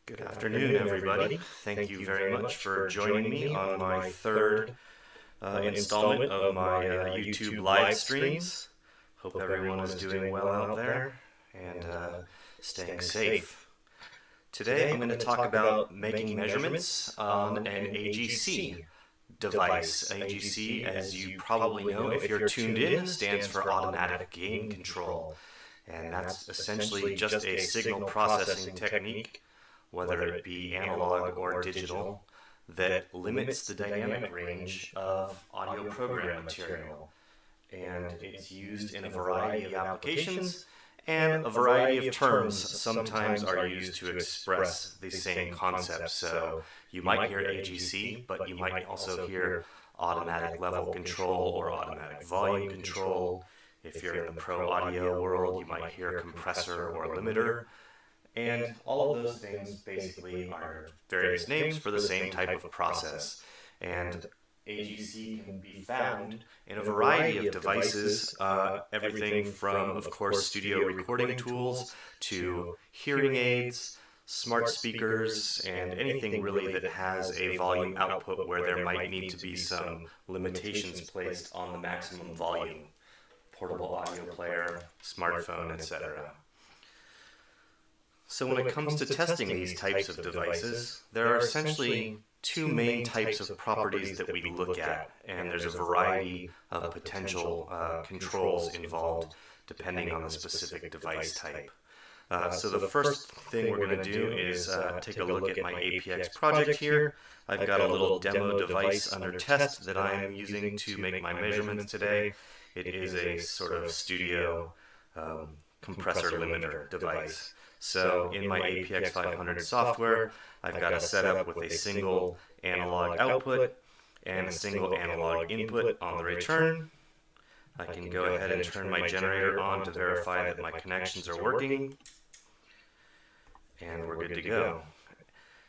Good afternoon, everybody. Thank you very much for joining me on my third installment of my YouTube live streams. Hope everyone is doing well out there and staying safe. Today I'm going to talk about making measurements on an AGC device. AGC, as you probably know if you're tuned in, stands for Automatic Gain Control. And that's essentially just a signal processing technique, whether it be analog or digital, that limits the dynamic range of audio program material. And it's used in a variety of applications, and a variety of terms sometimes are used to express the same concept. So you might hear AGC, but you might also hear automatic level control or automatic volume control. If you're in the pro audio world, you might hear compressor or limiter. And all of those things basically are various names for the same type of process. And AGC can be found in a variety of devices, everything from, of course, studio recording tools to hearing aids, smart speakers, and anything really that has a volume output where there might need to be some limitations placed on the maximum volume. Portable audio player, smartphone, etc. So when it comes to testing these types of devices, there are essentially two main types of properties that we look at, and there's a variety of potential controls involved depending on the specific device type. So the first thing we're going to do is take a look at my APx project here. I've got a little demo device under test that I'm using to make my measurements today. It is a sort of studio compressor limiter device. So in my APx500 software, I've got a setup with a single analog output and a single analog input on the return. I can go ahead and turn my generator on to verify that my connections are working. And we're good to go.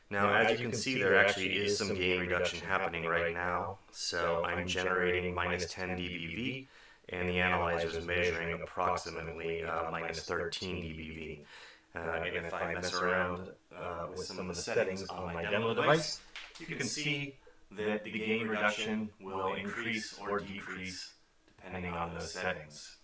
Now, as you can see, there actually is some gain reduction happening right now. So I'm generating minus 10 dBV, and the analyzer is measuring approximately minus 13 dBV. And if I mess around with some of the settings on my demo device, you can see that the gain reduction will increase or decrease depending on those settings.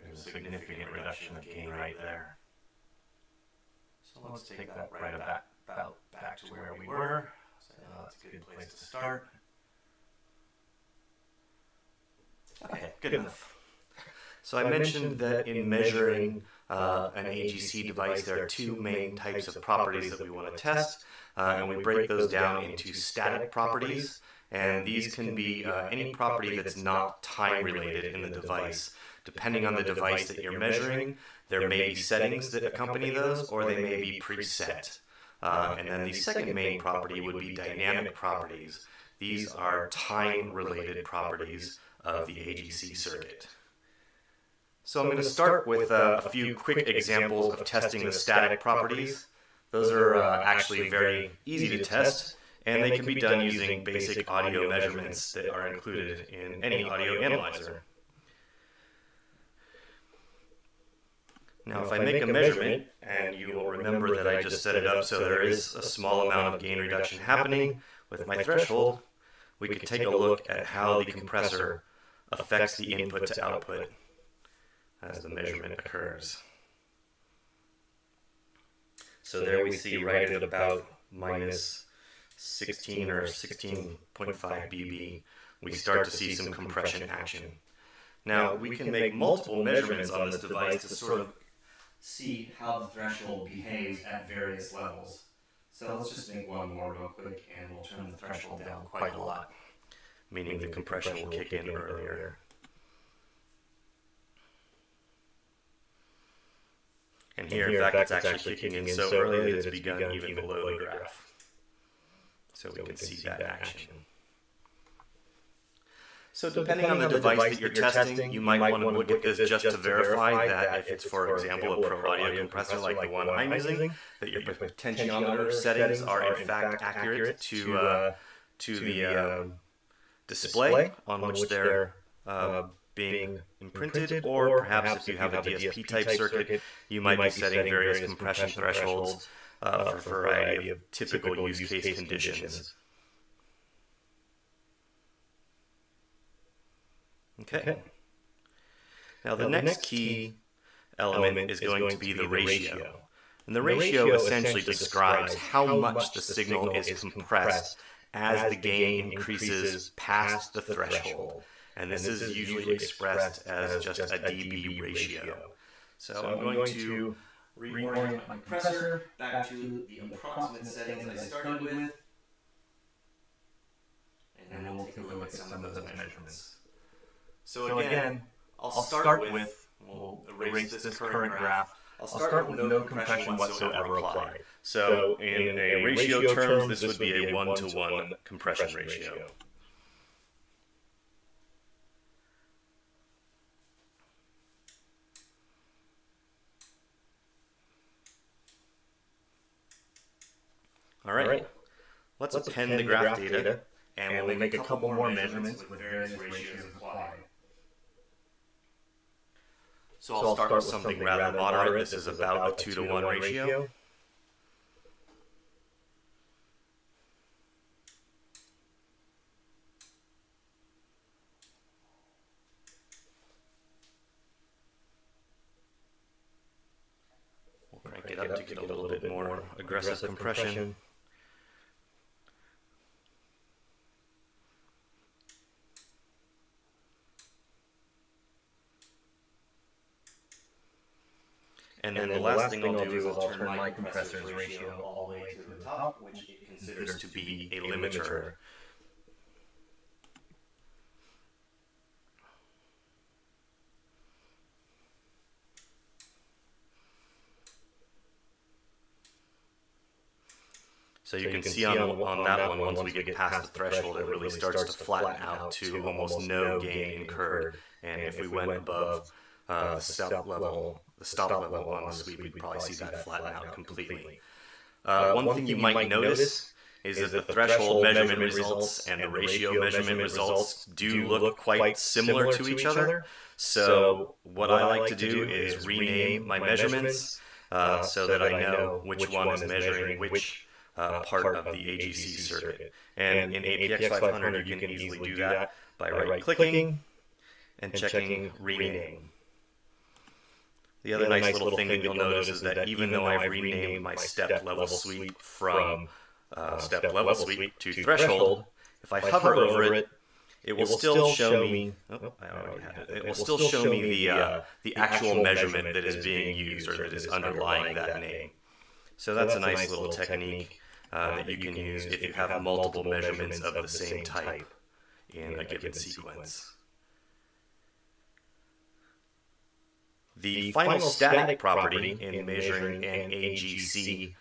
There's a significant reduction of gain right there. So let's take that right about back to where we were. So that's a good place to start. Okay, good enough. So I mentioned that in measuring an AGC device, there are two main types of properties that we want to test, and we break those down into static properties, and these can be any property that's not time-related in the device. Depending on the device that you're measuring, there may be settings that accompany those, or they may be preset. And then the second main property would be dynamic properties. These are time-related properties of the AGC circuit. So I'm going to start with a few quick examples of testing the static properties. Those are actually very easy to test, and they can be done using basic audio measurements that are included in any audio analyzer. Now, if I make a measurement, and you will remember that I just set it up so there is a small amount of gain reduction happening with my threshold, we could take a look at how the compressor affects the input to output as the measurement occurs. So there we see right at about minus 16 or 16.5 dB, we start to see some compression action. Now, we can make multiple measurements on this device to sort of see how the threshold behaves at various levels. So let's just make one more real quick, and we'll turn the threshold down quite a lot, meaning the compression will kick in earlier. And here, in fact, it's actually kicking in so early that it's begun even below the graph. So we can see that action. So depending on the device that you're testing, you might want to look at this just to verify that if it's, for example, a pro audio compressor like the one I'm using, that your potentiometer settings are in fact accurate to the display on which they're being imprinted, or perhaps if you have a DSP type circuit, you might be setting various compression thresholds for a variety of typical use case conditions. Okay. Now the next key element is going to be the ratio. And the ratio essentially describes how much the signal is compressed as the gain increases past the threshold. And this is usually expressed as just a dB ratio. So I'm going to reorient my compressor back to the approximate settings I started with. And then we'll take a look at some of those measurements. So again, I'll start with, we'll erase this current graph. I'll start with no compression whatsoever applied. So in a ratio terms, this would be a 1-to-1 compression ratio. All right, let's append the graph data, and we'll make a couple more measurements with various ratios applied. So I'll start with something rather moderate. This is about a 2-to-1 ratio. We'll crank it up to get a little bit more aggressive compression. And then the last thing I'll do is I'll turn my compressor's ratio all the way to the top, which it considers to be a limiter. So you can see on that one, once we get past the threshold, it really starts to flatten out to almost no gain incurred. And if we went above the stop level on the sweep, we'd probably see that flatten out completely. One thing you might notice is that the threshold measurement results and the ratio measurement results do look quite similar to each other. So what I like to do is rename my measurements so that I know which one is measuring which part of the AGC circuit. And in APx500, you can easily do that by right-clicking and checking Rename. The other nice little thing that you'll notice is that even though I've renamed my step level sweep from step level sweep to threshold, if I hover over it, it will still show me. Oh, I already have it. It will still show me the actual measurement that is being used or that is underlying that name. So that's a nice little technique that you can use if you have multiple measurements of the same type in a given sequence. The final static property in measuring an AGC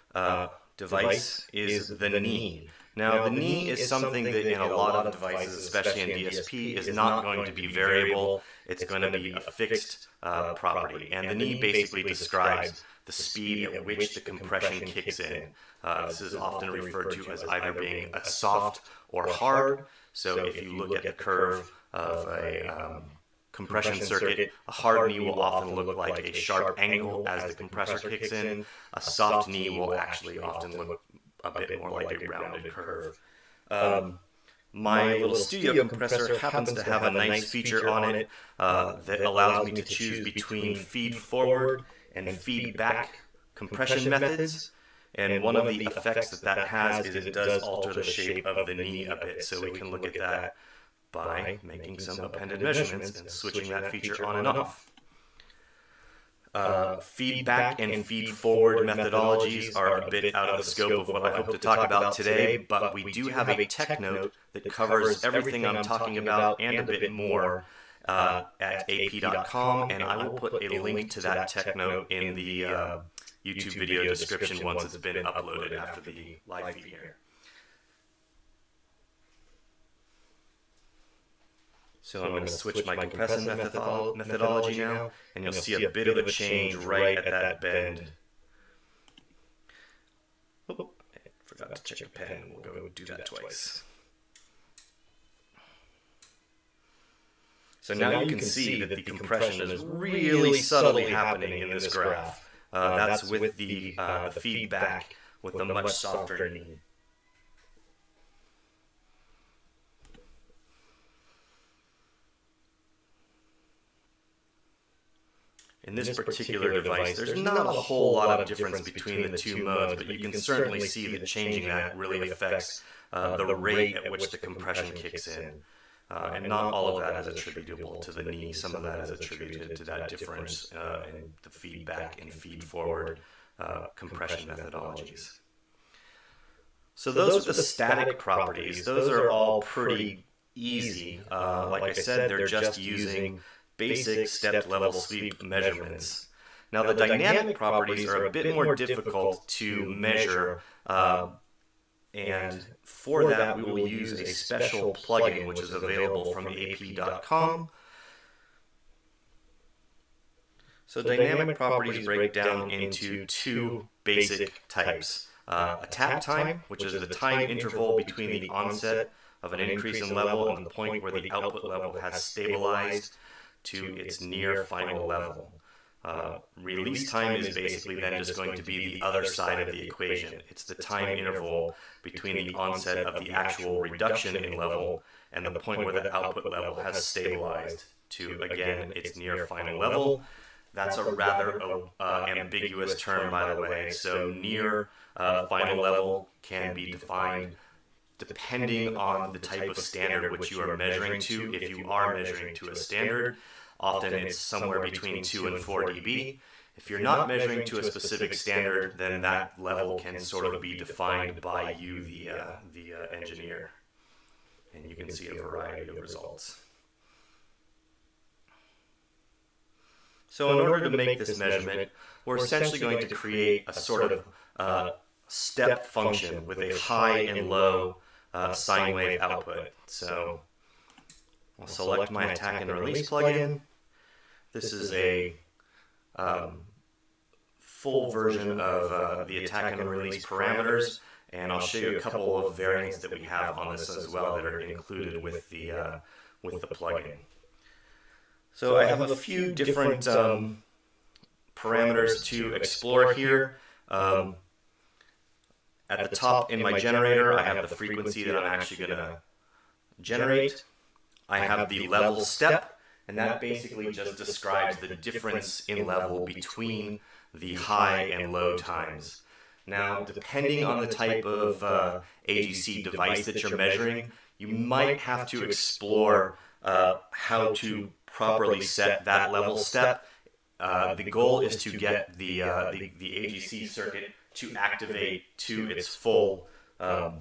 device is the knee. Now, the knee is something that in a lot of devices, especially in DSP, is not going to be variable. It's going to be a fixed property. And the knee basically describes the speed at which the compression kicks in. This is often referred to as either being a soft or hard. So if you look at the curve of a compression circuit, a hard knee will often look like a sharp angle as the compressor kicks in. A soft knee will actually often look a bit more like a rounded curve. My little studio compressor happens to have a nice feature on it that allows me to choose between feed forward and feed back compression methods. And one of the effects that has is it does alter the shape of the knee a bit. So we can look at that by making some appended measurements and switching that feature on and off. Feedback and feed forward methodologies are a bit out of the scope of what I hope to talk about today, but we do have a tech note that covers everything I'm talking about and a bit more at ap.com, and I will put a link to that tech note in the YouTube video description once it's been uploaded after the live feed here. So I'm going to switch my compression methodology now, and you'll see a bit of a change right at that bend. Oh, I forgot to check the pen. We'll go do that twice. So now you can see that the compression is really subtly happening in this graph. That's with the feedback with the much softer knee. In this particular device, there's not a whole lot of difference between the two modes, but you can certainly see that changing that really affects the rate at which the compression kicks in. And not all of that is attributable to the knee. Some of that is attributed to that difference in the feedback and feed-forward compression methodologies. So those are the static properties. Those are all pretty easy. Like I said, they're just using basic step-level sweep measurements. Now the dynamic properties are a bit more difficult to measure, and for that we will use a special plugin which is available from ap.com. So dynamic properties break down into two basic types. Attack time, which is the time interval between the onset of an increase in level and the point where the output level has stabilized to its near final level. Release time is basically then just going to be the other side of the equation. It's the time interval between the onset of the actual reduction in level and the point where the output level has stabilized to, again, its near final level. That's a rather ambiguous term, by the way. So near final level can be defined depending on the type of standard which you are measuring to. If you are measuring to a standard, often it's somewhere between 2 and 4 dB. If you're not measuring to a specific standard, then that level can sort of be defined by you, the engineer. And you can see a variety of results. So in order to make this measurement, we're essentially going to create a sort of step function with a high and low sine wave output. So I'll select my attack and release plugin. This is a full version of the attack and release parameters, and I'll show you a couple of variants that we have on this as well that are included with the plugin. So I have a few different parameters to explore here. At the top in my generator, I have the frequency that I'm actually going to generate. I have the level step, and that basically just describes the difference in level between the high and low times. Now, depending on the type of AGC device that you're measuring, you might have to explore how to properly set that level step. The goal is to get the AGC circuit to activate to its full to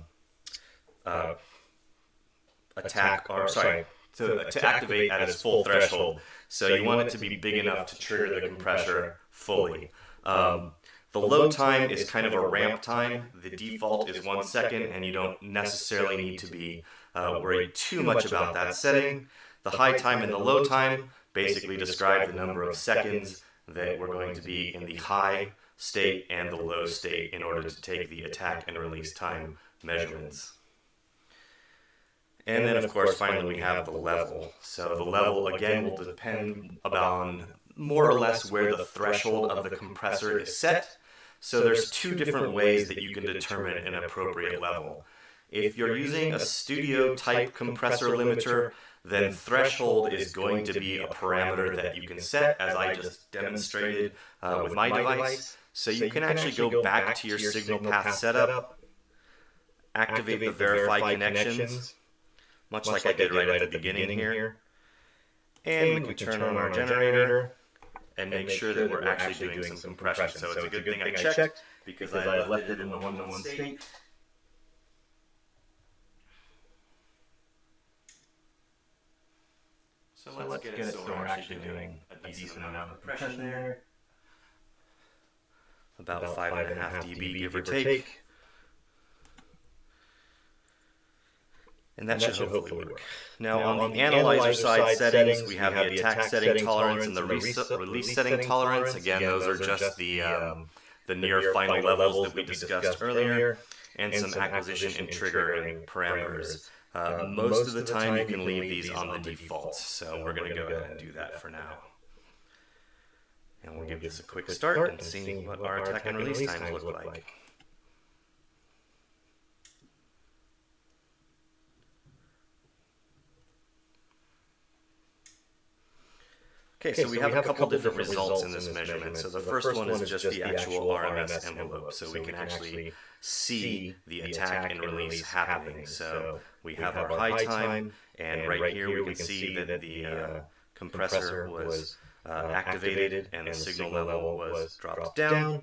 activate at its full threshold. So you want it to be big enough to trigger the compressor fully. The low time is kind of a ramp time. The default is 1 second, and you don't necessarily need to be worried too much about that setting. The high time and the low time basically describe the number of seconds that we're going to be in the high state and the low state in order to take the attack and release time measurements. And then, of course, finally we have the level. So the level, again, will depend on more or less where the threshold of the compressor is set. So there's two different ways that you can determine an appropriate level. If you're using a studio-type compressor limiter, then threshold is going to be a parameter that you can set, as I just demonstrated with my device. So you can actually go back to your signal path setup, activate the verify connections, much like I did right at the beginning here, and we can turn on our generator and make sure that we're actually doing some compression. So it's a good thing I checked because I left it in the 1-to-1 state. So let's get it so we're actually doing a decent amount of compression there. About 5.5 dB, give or take. And that should hopefully work. Now on the analyzer side settings, we have the attack setting tolerance and the release setting tolerance. Again, those are just the near final levels that we discussed earlier, and some acquisition and triggering parameters. Most of the time you can leave these on the defaults, so we're going to go ahead and do that for now. And we'll give this a quick start and see what our attack and release times look like. Okay, so we have a couple different results in this measurement. So the first one is just the actual RMS envelope, so we can actually see the attack and release happening. So we have our high time, and right here we can see that the compressor was activated and the signal level was dropped down.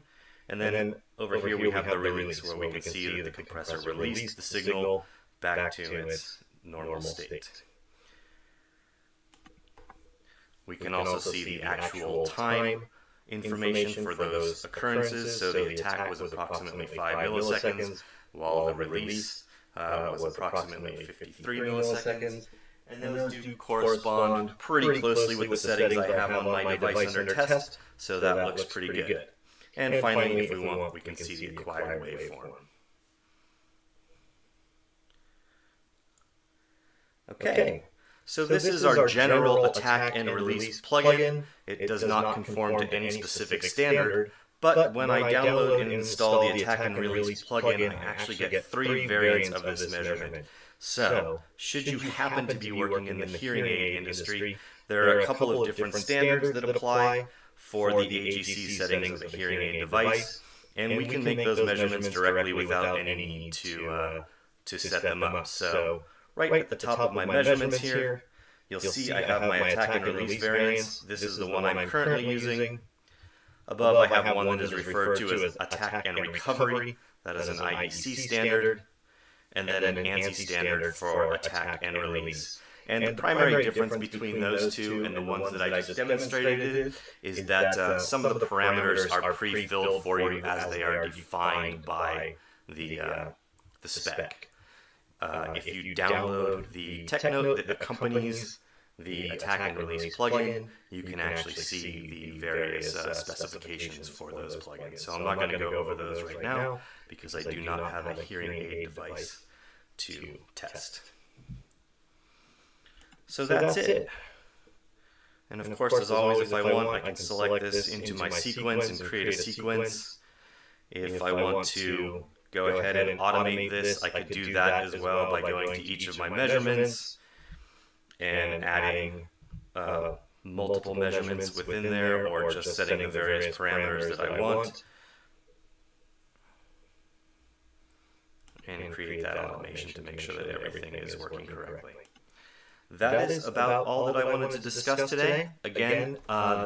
And then over here we have the release, where we can see that the compressor released the signal back to its normal state. We can also see the actual time information for those occurrences. So the attack was approximately 5 milliseconds, while the release was approximately 53 milliseconds. And those do correspond pretty closely with the settings I have on my device under test, so that looks pretty good. And finally, if we want, we can see the acquired waveform. Okay. So this is our general attack and release plugin. It does not conform to any specific standard, but when I download and install the attack and release plugin, I actually get 3 variants of this measurement. So, should you happen to be working in the hearing aid industry, there are a couple of different standards that apply for the AGC settings of a hearing aid device, and we can make those measurements directly without any need to set them up. So, right at the top of my measurements here, you'll see I have my attack and release variance. This is the one I'm currently using. Above I have one that is referred to as attack and recovery. That is an IEC standard. And then an ANSI standard for attack and release. And the primary difference between those two and the ones that I just demonstrated is that some of the parameters are pre-filled for you as they are defined by the spec. If you download the tech note that accompanies the attack and release plugin, you can actually see the various specifications for those plugins. So I'm not going to go over those right now because I do not have a hearing aid device to test. So that's it. And of course, as always, if I want, I can select this into my sequence and create a sequence. If I want to go ahead and automate this, I could do that as well by going to each of my measurements and adding multiple measurements within there, or just setting the various parameters that I want, and create that automation to make sure that everything is working correctly. That is about all that I wanted to discuss today. Again,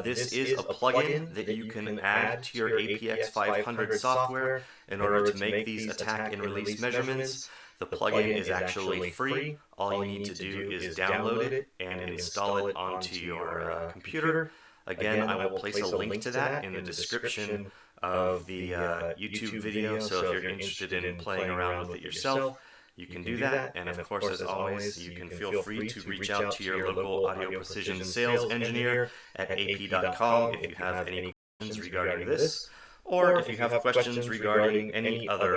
this is a plugin that you can add to your APx500 software in order to make these attack and release measurements. The plugin is actually free. All you need to do is download it and install it onto your computer. Again, I will place a link to that in the description of the YouTube video, so if you're interested in playing around with it yourself, you can do that. And of course, as always, you can feel free to reach out to your local audio precision sales engineer at ap.com if you have any questions regarding this, or if you have questions regarding any other